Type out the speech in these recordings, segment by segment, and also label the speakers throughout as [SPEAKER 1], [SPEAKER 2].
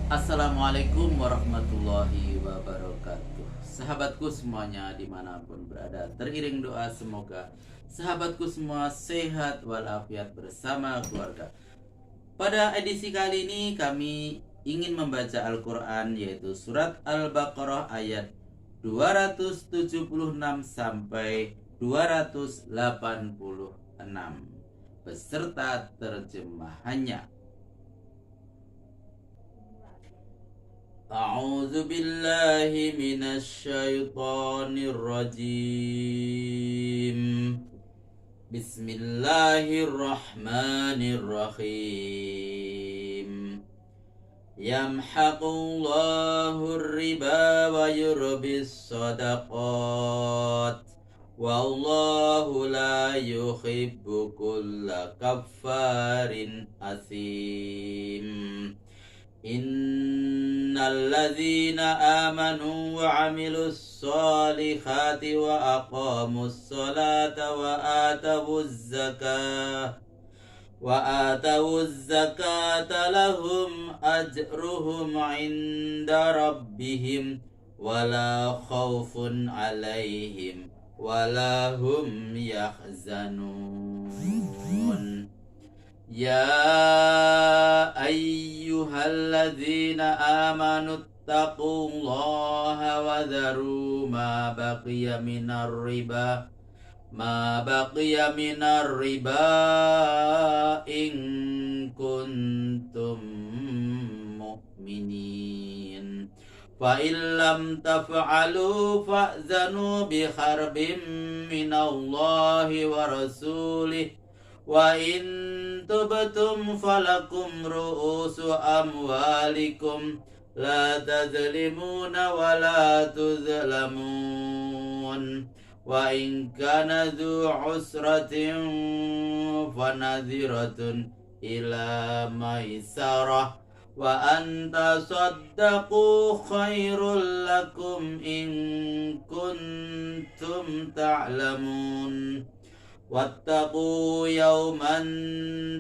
[SPEAKER 1] Assalamualaikum warahmatullahi wabarakatuh. Sahabatku semuanya dimanapun berada, teriring doa semoga sahabatku semua sehat walafiat bersama keluarga. Pada edisi kali ini kami ingin membaca Al-Quran, yaitu surat Al-Baqarah ayat 276 sampai 286 beserta terjemahannya. أعوذ بالله من الشيطان الرجيم. بسم الله الرحمن الرحيم. يمحق الله الربا ويربي الصدقات والله لا يحب كل كفار أثيم. إن الذين آمنوا وعملوا الصالحات وأقاموا الصلاة وآتوا الزكاة لهم أجرهم عند ربهم ولا خوف عليهم ولا هم يحزنون. يا أيها الذين آمنوا اتقوا الله وذروا ما بقي من الربا إن كنتم مؤمنين. فإن لم تفعلوا فأذنوا بحرب من الله ورسوله وإن تبتم فلكم رؤوس أموالكم لا تظلمون ولا تظلمون. وإن كان ذو عسرة فنذرة إلى ميسرة وأن تصدقوا خير لكم إن كنتم تعلمون. واتقوا يوما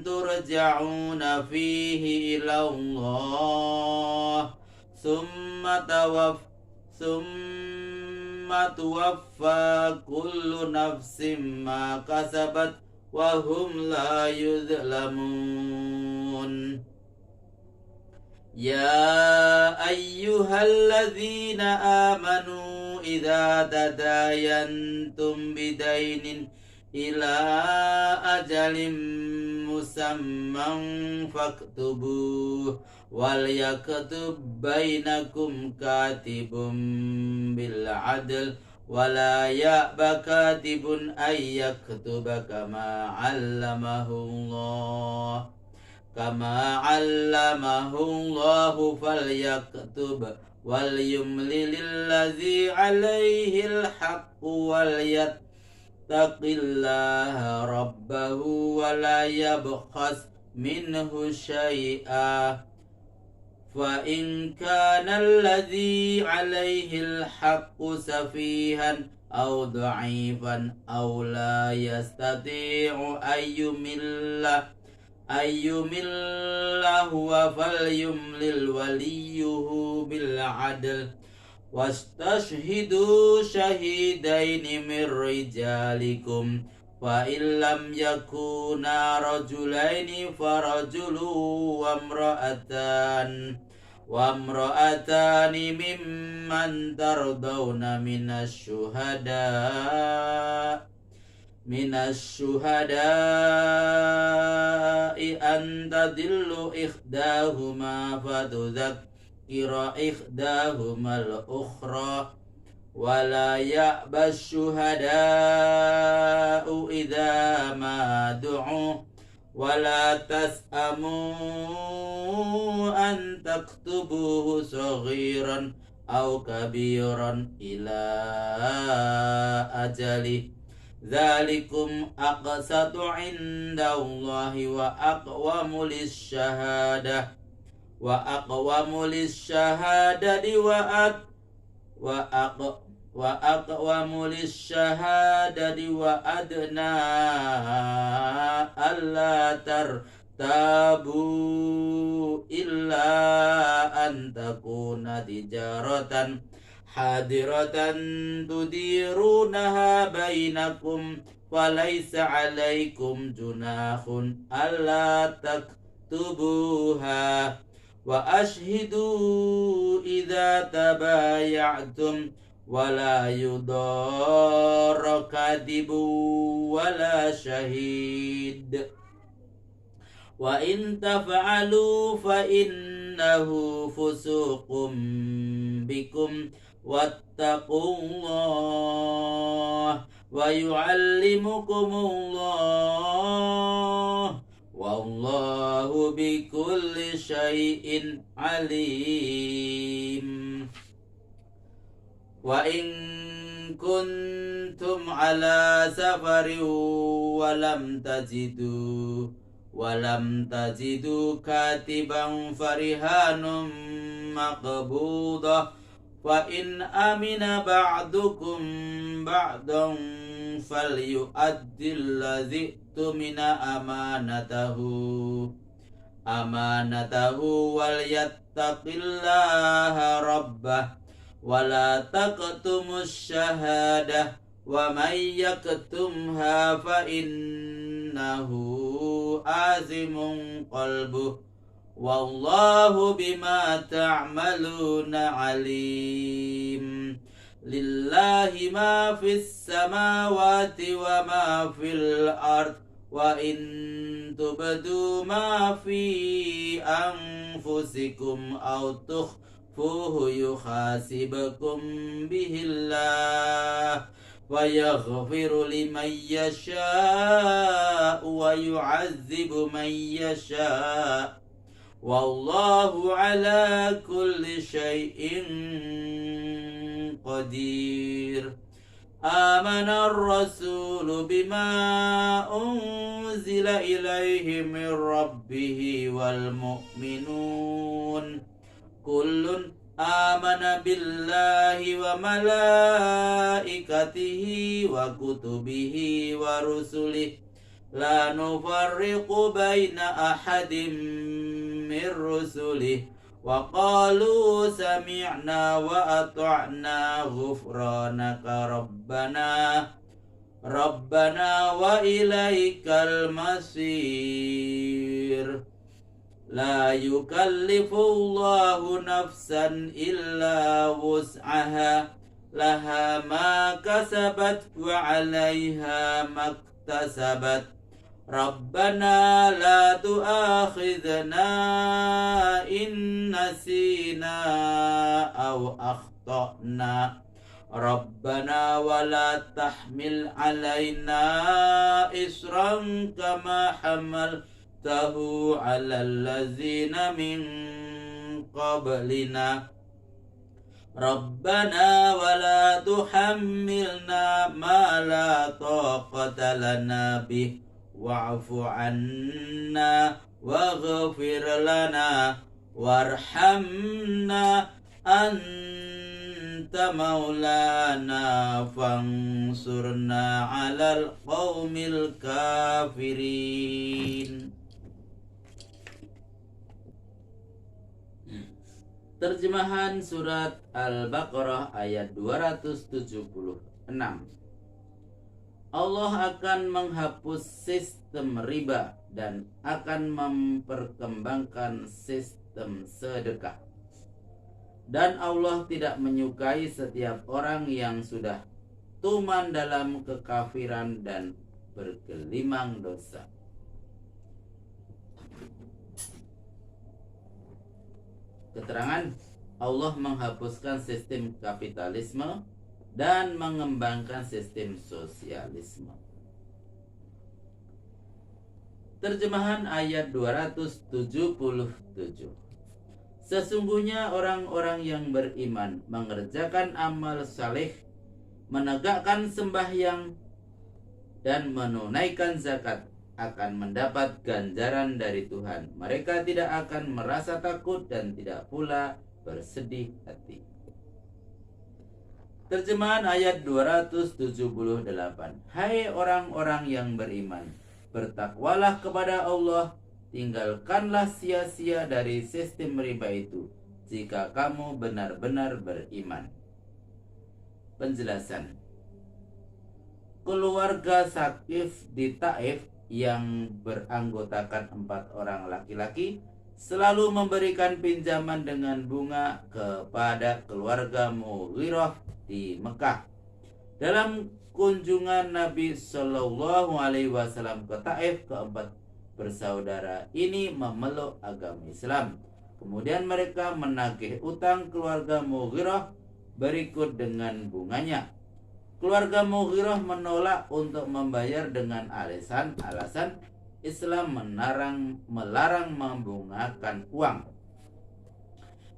[SPEAKER 1] ترجعون فيه إلى الله ثم توفى كل نفس ما كسبت وهم لا يظلمون. يا أيها الذين آمنوا إذا تداينتم بدين إلى أجل مسمى فاكتبوه وليكتب بينكم كاتب بالعدل ولا يأب كاتب أن يكتب كما علمه الله فليكتب وليملل الذي عليه الحق وليتق الله ربه ولا يبخس منه شيئا فإن كان الذي عليه الحق سفيها أو ضعيفا أو لا يستطيع أن يمل هو فليملل وليه بالعدل واستشهدوا شهيدين من رجالكم فإن لم يكونا رجلين فرجل وامرأتان ممن ترضون من الشهداء أن تضل إحداهما فتذكر إحداهما الأخرى ولا يأبى الشهداء إذا ما دعوا ولا تسأموا أن تكتبوه صغيرا أو كبيرا إلى أجله ذلكم أقسط عند الله وأقوم للشهادة وأدنى ألا ترتابوا إلا أن أن تكون تجارة حاضرة تديرونها بينكم فليس عليكم جناح ألا تكتبوها وأشهدوا إذا تبايعتم ولا يضار كاتب ولا شهيد وإن تفعلوا فإنه فسوق بكم واتقوا الله ويعلمكم الله والله بكل شيء عليم وإن كنتم على سفر ولم تجدوا كاتبا فرهان مقبوضة فإن أمن بعضكم بعضا فليؤدي الذي اؤتمن أمانته وليتق الله ربه ولا تكتموا الشهادة ومن يكتمها فإنه آثم قلبه والله بما تعملون عليم لله ما في السماوات وما في الأرض وإن تبدوا ما في أنفسكم أو تخفوه يحاسبكم به الله ويغفر لمن يشاء ويعذب من يشاء والله على كل شيء قدير آمن الرسول بما أنزل إليه من ربه والمؤمنون كل آمن بالله وملائكته وكتبه ورسله لا نفرق بين أحد من رسله وقالوا سمعنا وأطعنا غفرانك ربنا وإليك المصير لا يكلف الله نفسا إلا وسعها لها ما كسبت وعليها ما اكتسبت ربنا لا تؤاخذنا إن نسينا أو أخطأنا ربنا ولا تحمل علينا إصرا كما حملته على الذين من قبلنا ربنا ولا تحملنا ما لا طاقة لنا به واعف عنا واغفر لنا وارحمنا أنت مولانا فانصرنا على القوم الكافرين. Terjemahan surat Al-Baqarah ayat 276. Allah akan menghapus sistem riba dan akan memperkembangkan sistem sedekah. Dan Allah tidak menyukai setiap orang yang sudah tuman dalam kekafiran dan bergelimang dosa. Keterangan, Allah menghapuskan sistem kapitalisme dan mengembangkan sistem sosialisme. Terjemahan ayat 277. Sesungguhnya orang-orang yang beriman mengerjakan amal saleh, menegakkan sembahyang dan menunaikan zakat akan mendapat ganjaran dari Tuhan. Mereka tidak akan merasa takut dan tidak pula bersedih hati. Terjemahan ayat 278. Hai orang-orang yang beriman, bertakwalah kepada Allah, tinggalkanlah sia-sia dari sistem riba itu, jika kamu benar-benar beriman. Penjelasan. Keluarga Sakif di Taif yang beranggotakan 4 orang laki-laki selalu memberikan pinjaman dengan bunga kepada keluarga Mughirah di Mekah. Dalam kunjungan Nabi Shallallahu Alaihi Wasallam ke Taif, keempat bersaudara ini memeluk agama Islam. Kemudian mereka menagih utang keluarga Mughirah berikut dengan bunganya. Keluarga Mughirah menolak untuk membayar dengan alasan Islam melarang membungakan uang.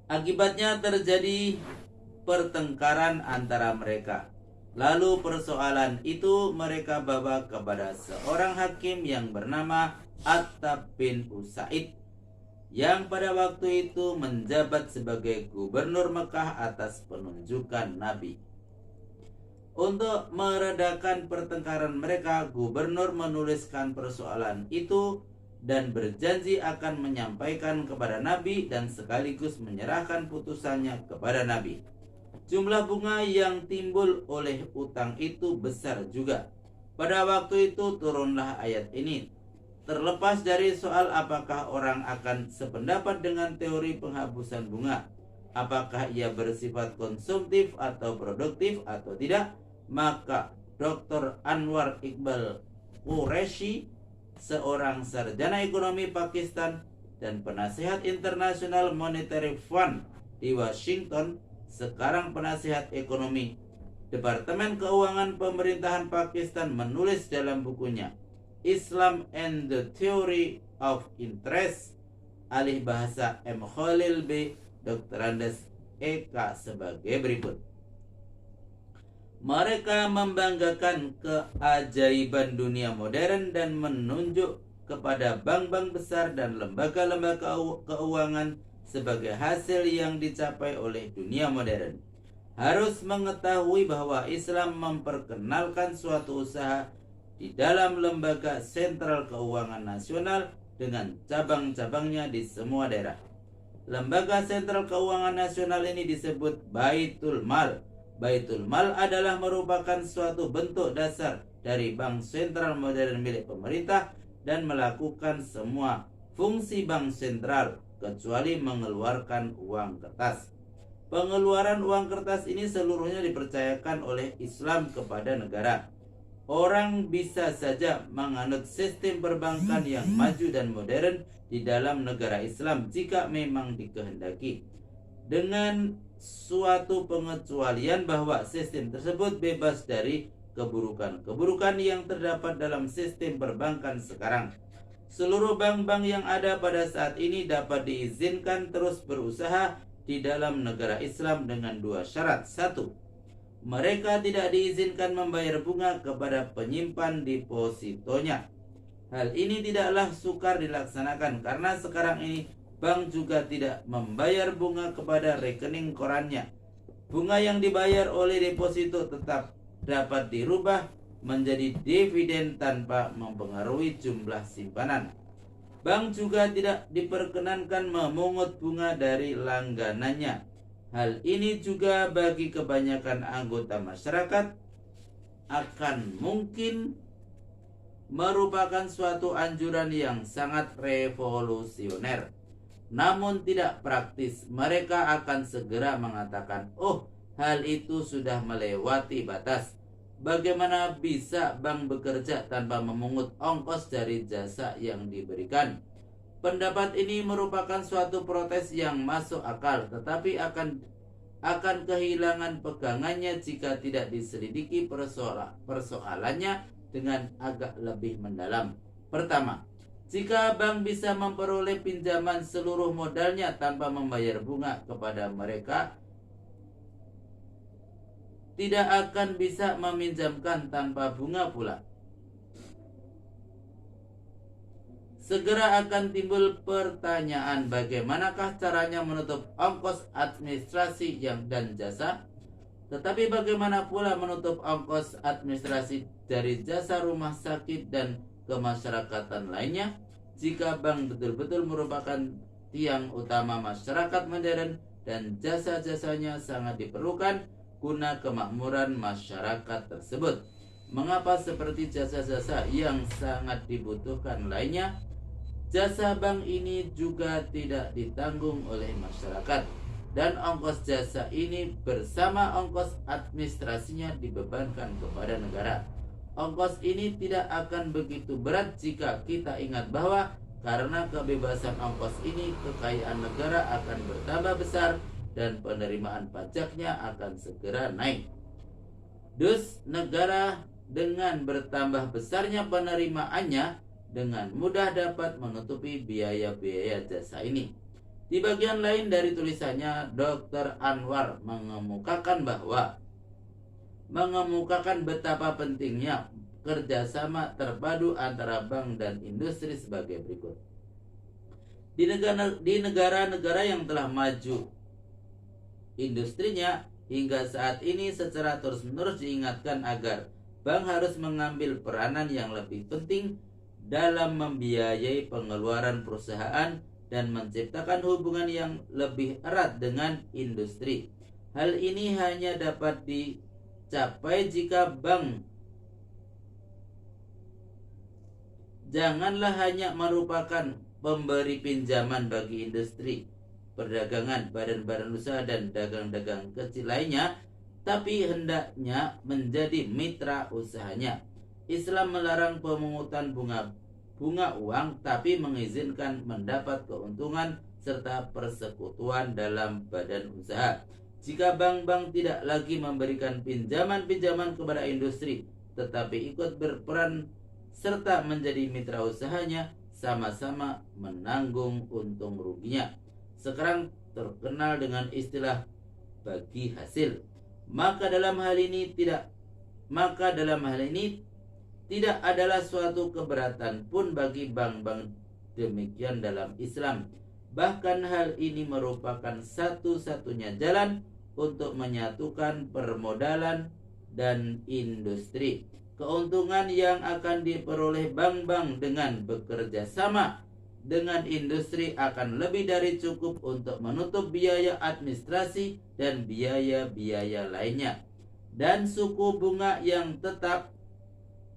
[SPEAKER 1] Akibatnya terjadi pertengkaran antara mereka. Lalu persoalan itu mereka bawa kepada seorang hakim yang bernama Attab bin Usaid, yang pada waktu itu menjabat sebagai gubernur Mekah atas penunjukan Nabi. Untuk meredakan pertengkaran mereka, gubernur menuliskan persoalan itu dan berjanji akan menyampaikan kepada Nabi dan sekaligus menyerahkan putusannya kepada Nabi. Jumlah bunga yang timbul oleh utang itu besar juga. Pada waktu itu turunlah ayat ini. Terlepas dari soal apakah orang akan sependapat dengan teori penghapusan bunga, apakah ia bersifat konsumtif atau produktif atau tidak, maka Dr. Anwar Iqbal Qureshi, seorang sarjana ekonomi Pakistan dan penasihat International Monetary Fund di Washington, sekarang penasihat ekonomi Departemen Keuangan Pemerintahan Pakistan, menulis dalam bukunya Islam and the Theory of Interest, alih bahasa M. Khalil B. Dr. Andes EK, sebagai berikut. Mereka membanggakan keajaiban dunia modern dan menunjuk kepada bank-bank besar dan lembaga-lembaga keuangan sebagai hasil yang dicapai oleh dunia modern. Harus mengetahui bahwa Islam memperkenalkan suatu usaha di dalam lembaga sentral keuangan nasional dengan cabang-cabangnya di semua daerah. Lembaga sentral keuangan nasional ini disebut Baitul Mal. Baitul Mal adalah merupakan suatu bentuk dasar dari bank sentral modern milik pemerintah dan melakukan semua fungsi bank sentral kecuali mengeluarkan uang kertas. Pengeluaran uang kertas ini seluruhnya dipercayakan oleh Islam kepada negara. Orang bisa saja menganut sistem perbankan yang maju dan modern di dalam negara Islam jika memang dikehendaki, dengan suatu pengecualian bahwa sistem tersebut bebas dari keburukan-keburukan yang terdapat dalam sistem perbankan sekarang. Seluruh bank-bank yang ada pada saat ini dapat diizinkan terus berusaha di dalam negara Islam dengan 2 syarat. 1. Mereka tidak diizinkan membayar bunga kepada penyimpan depositonya. Hal ini tidaklah sukar dilaksanakan karena sekarang ini bank juga tidak membayar bunga kepada rekening korannya. Bunga yang dibayar oleh deposito tetap dapat dirubah menjadi dividen tanpa mempengaruhi jumlah simpanan. Bank juga tidak diperkenankan memungut bunga dari langganannya. Hal ini juga bagi kebanyakan anggota masyarakat akan mungkin merupakan suatu anjuran yang sangat revolusioner, namun tidak praktis. Mereka akan segera mengatakan, "Oh, hal itu sudah melewati batas. Bagaimana bisa bank bekerja tanpa memungut ongkos dari jasa yang diberikan?" Pendapat ini merupakan suatu protes yang masuk akal, tetapi akan kehilangan pegangannya jika tidak diselidiki persoalannya dengan agak lebih mendalam. Pertama, jika bank bisa memperoleh pinjaman seluruh modalnya tanpa membayar bunga kepada mereka, tidak akan bisa meminjamkan tanpa bunga pula. Segera akan timbul pertanyaan, bagaimanakah caranya menutup ongkos administrasi dan jasa? Tetapi bagaimana pula menutup ongkos administrasi dari jasa rumah sakit dan kemasyarakatan lainnya? Jika bank betul-betul merupakan tiang utama masyarakat modern dan jasa-jasanya sangat diperlukan guna kemakmuran masyarakat tersebut. Mengapa seperti jasa-jasa yang sangat dibutuhkan lainnya, jasa bank ini juga tidak ditanggung oleh masyarakat, dan ongkos jasa ini bersama ongkos administrasinya dibebankan kepada negara. Ongkos ini tidak akan begitu berat jika kita ingat bahwa karena kebebasan ongkos ini, kekayaan negara akan bertambah besar dan penerimaan pajaknya akan segera naik. Dus, negara dengan bertambah besarnya penerimaannya dengan mudah dapat menutupi biaya-biaya jasa ini. Di bagian lain dari tulisannya, Dr. Anwar mengemukakan betapa pentingnya kerjasama terpadu antara bank dan industri sebagai berikut. Di negara-negara yang telah maju industrinya, hingga saat ini secara terus-menerus diingatkan agar bank harus mengambil peranan yang lebih penting dalam membiayai pengeluaran perusahaan dan menciptakan hubungan yang lebih erat dengan industri. Hal ini hanya dapat dicapai jika bank janganlah hanya merupakan pemberi pinjaman bagi industri, perdagangan, badan-badan usaha, dan dagang-dagang kecil lainnya, tapi hendaknya menjadi mitra usahanya. Islam melarang pemungutan bunga uang, tapi mengizinkan mendapat keuntungan serta persekutuan dalam badan usaha. Jika bank-bank tidak lagi memberikan pinjaman-pinjaman kepada industri, tetapi ikut berperan serta menjadi mitra usahanya, sama-sama menanggung untung ruginya. Sekarang terkenal dengan istilah bagi hasil. Maka dalam hal ini tidak adalah suatu keberatan pun bagi bank-bank demikian dalam Islam. Bahkan hal ini merupakan satu-satunya jalan untuk menyatukan permodalan dan industri. Keuntungan yang akan diperoleh bank-bank dengan bekerja sama dengan industri akan lebih dari cukup untuk menutup biaya administrasi dan biaya-biaya lainnya. Dan suku bunga yang tetap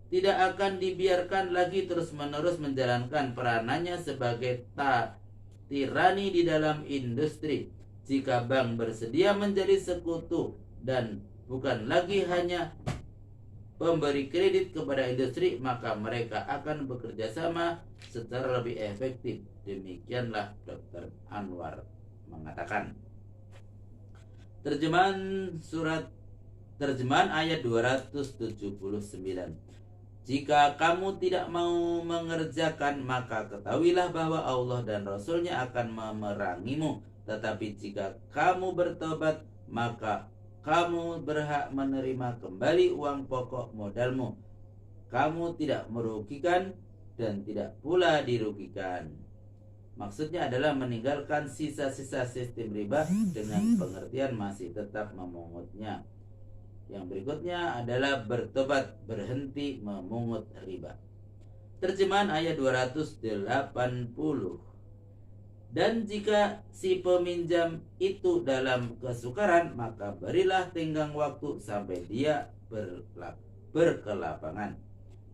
[SPEAKER 1] tidak akan dibiarkan lagi terus-menerus menjalankan peranannya sebagai tirani di dalam industri. Jika bank bersedia menjadi sekutu dan bukan lagi hanya pemberi kredit kepada industri, maka mereka akan bekerja sama secara lebih efektif. Demikianlah Dr. Anwar mengatakan. Terjemahan ayat 279. Jika kamu tidak mau mengerjakan, maka ketahuilah bahwa Allah dan Rasul-Nya akan memerangimu. Tetapi jika kamu bertobat, maka kamu berhak menerima kembali uang pokok modalmu. Kamu tidak merugikan dan tidak pula dirugikan. Maksudnya adalah meninggalkan sisa-sisa sistem riba dengan pengertian masih tetap memungutnya. Yang berikutnya adalah bertobat, berhenti memungut riba. Terjemahan ayat 280. Dan jika si peminjam itu dalam kesukaran, maka berilah tenggang waktu sampai dia berkelapangan.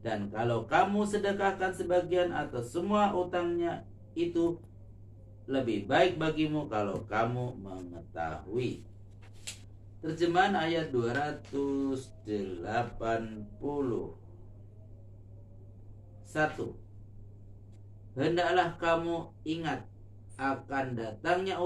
[SPEAKER 1] Dan kalau kamu sedekahkan sebagian atau semua utangnya, itu lebih baik bagimu kalau kamu mengetahui. Terjemahan ayat 280. 1. Hendaklah kamu ingat akan datangnya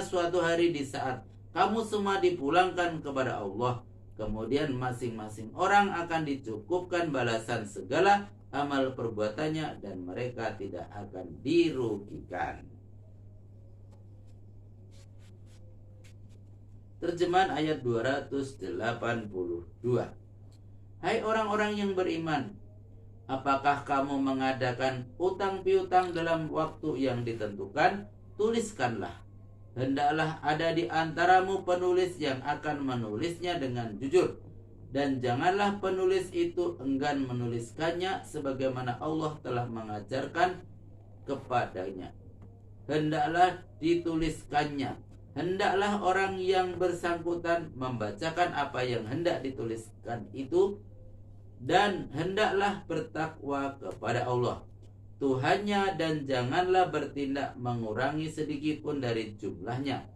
[SPEAKER 1] suatu hari di saat kamu semua dipulangkan kepada Allah. Kemudian masing-masing orang akan dicukupkan balasan segala amal perbuatannya dan mereka tidak akan dirugikan. Terjemahan ayat 282. Hai orang-orang yang beriman, apakah kamu mengadakan utang piutang dalam waktu yang ditentukan? Tuliskanlah. Hendaklah ada di antaramu penulis yang akan menulisnya dengan jujur. Dan janganlah penulis itu enggan menuliskannya sebagaimana Allah telah mengajarkan kepadanya. hendaklah dituliskannya. Hendaklah orang yang bersangkutan membacakan apa yang hendak dituliskan itu, dan hendaklah bertakwa kepada Allah Tuhannya, dan janganlah bertindak mengurangi sedikit pun dari jumlahnya.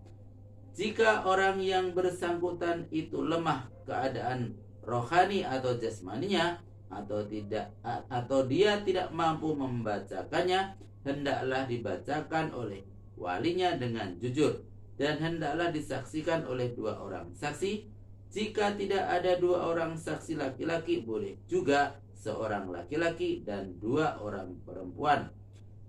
[SPEAKER 1] Jika orang yang bersangkutan itu lemah keadaan rohani atau jasmaninya, atau dia tidak mampu membacakannya, hendaklah dibacakan oleh walinya dengan jujur, dan hendaklah disaksikan oleh 2 orang saksi. Jika tidak ada 2 orang saksi laki-laki, boleh juga seorang laki-laki dan 2 orang perempuan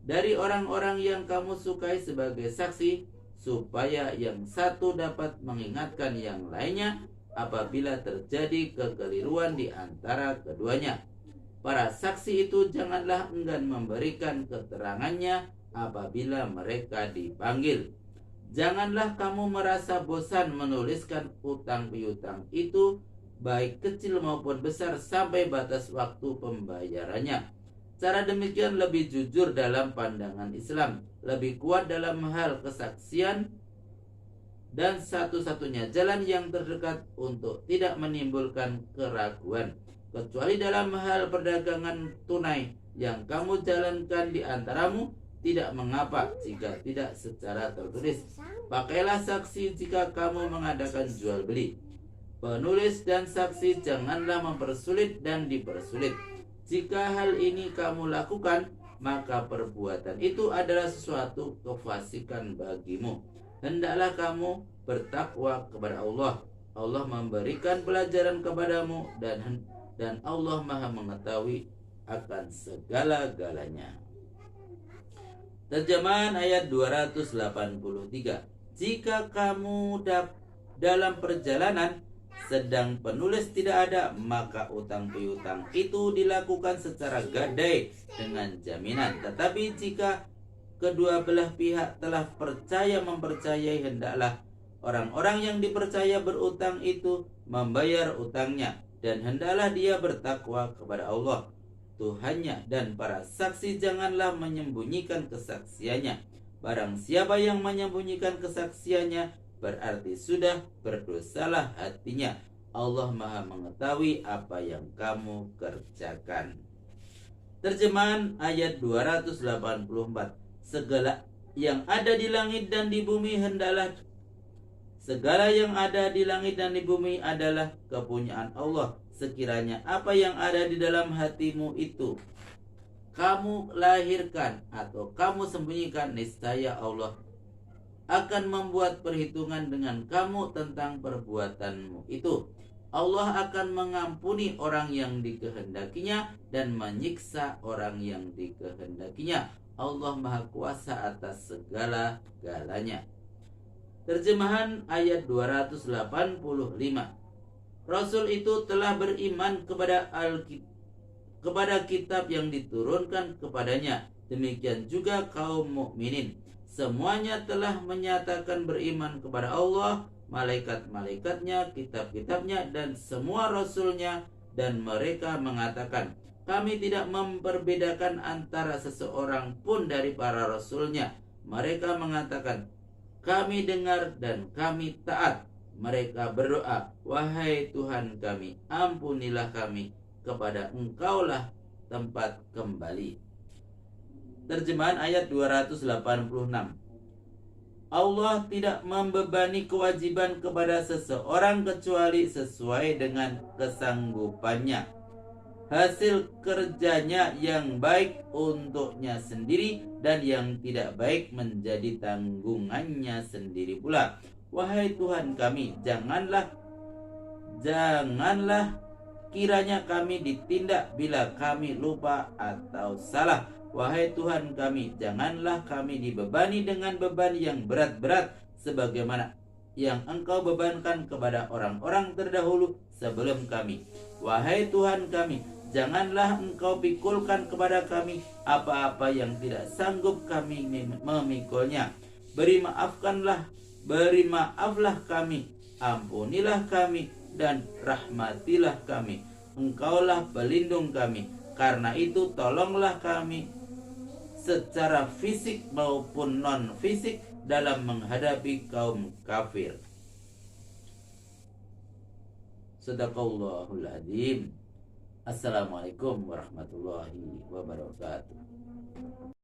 [SPEAKER 1] dari orang-orang yang kamu sukai sebagai saksi, supaya yang satu dapat mengingatkan yang lainnya apabila terjadi kekeliruan di antara keduanya. Para saksi itu janganlah enggan memberikan keterangannya apabila mereka dipanggil. Janganlah kamu merasa bosan menuliskan utang piutang itu, baik kecil maupun besar, sampai batas waktu pembayarannya. Cara demikian lebih jujur dalam pandangan Islam, lebih kuat dalam hal kesaksian, dan satu-satunya jalan yang terdekat untuk tidak menimbulkan keraguan, kecuali dalam hal perdagangan tunai yang kamu jalankan di antaramu. Tidak mengapa jika tidak secara tertulis. Pakailah saksi jika kamu mengadakan jual beli. Penulis dan saksi janganlah mempersulit dan dipersulit. Jika hal ini kamu lakukan, maka perbuatan itu adalah sesuatu kefasikan bagimu. Hendaklah kamu bertakwa kepada Allah. Allah memberikan pelajaran kepadamu, dan Allah Maha mengetahui akan segala-galanya. Terjemahan ayat 283. Jika kamu dalam perjalanan sedang penulis tidak ada, maka utang piutang itu dilakukan secara gadai dengan jaminan. Tetapi jika kedua belah pihak telah mempercayai, hendaklah orang-orang yang dipercaya berutang itu membayar utangnya, dan hendaklah dia bertakwa kepada Allah Tuhannya, dan para saksi janganlah menyembunyikan kesaksiannya. Barang siapa yang menyembunyikan kesaksiannya, berarti sudah berdosalah hatinya. Allah Maha mengetahui apa yang kamu kerjakan. Terjemahan ayat 284. Segala yang ada di langit dan di bumi adalah kepunyaan Allah. Sekiranya apa yang ada di dalam hatimu itu kamu lahirkan atau kamu sembunyikan, niscaya Allah akan membuat perhitungan dengan kamu tentang perbuatanmu itu. Allah akan mengampuni orang yang dikehendakinya dan menyiksa orang yang dikehendakinya. Allah Maha Kuasa atas segala-galanya. Terjemahan ayat 285. Rasul itu telah beriman kepada kitab yang diturunkan kepadanya. Demikian juga kaum mukminin. Semuanya telah menyatakan beriman kepada Allah, malaikat-malaikatnya, kitab-kitabnya, dan semua rasulnya. Dan mereka mengatakan, kami tidak memperbedakan antara seseorang pun dari para rasulnya. Mereka mengatakan, kami dengar dan kami taat. Mereka berdoa, wahai Tuhan kami, ampunilah kami, kepada Engkaulah tempat kembali. Terjemahan ayat 286. Allah tidak membebani kewajiban kepada seseorang kecuali sesuai dengan kesanggupannya. Hasil kerjanya yang baik untuknya sendiri, dan yang tidak baik menjadi tanggungannya sendiri pula. Wahai Tuhan kami, janganlah kiranya kami ditindak bila kami lupa atau salah. Wahai Tuhan kami, janganlah kami dibebani dengan beban yang berat-berat, sebagaimana yang Engkau bebankan kepada orang-orang terdahulu sebelum kami. Wahai Tuhan kami, janganlah Engkau pikulkan kepada kami apa-apa yang tidak sanggup kami memikulnya. Beri maaflah kami, ampunilah kami, dan rahmatilah kami. Engkaulah pelindung kami. Karena itu tolonglah kami secara fisik maupun non fisik dalam menghadapi kaum kafir. Sadaqallahul adzim. Assalamualaikum warahmatullahi wabarakatuh.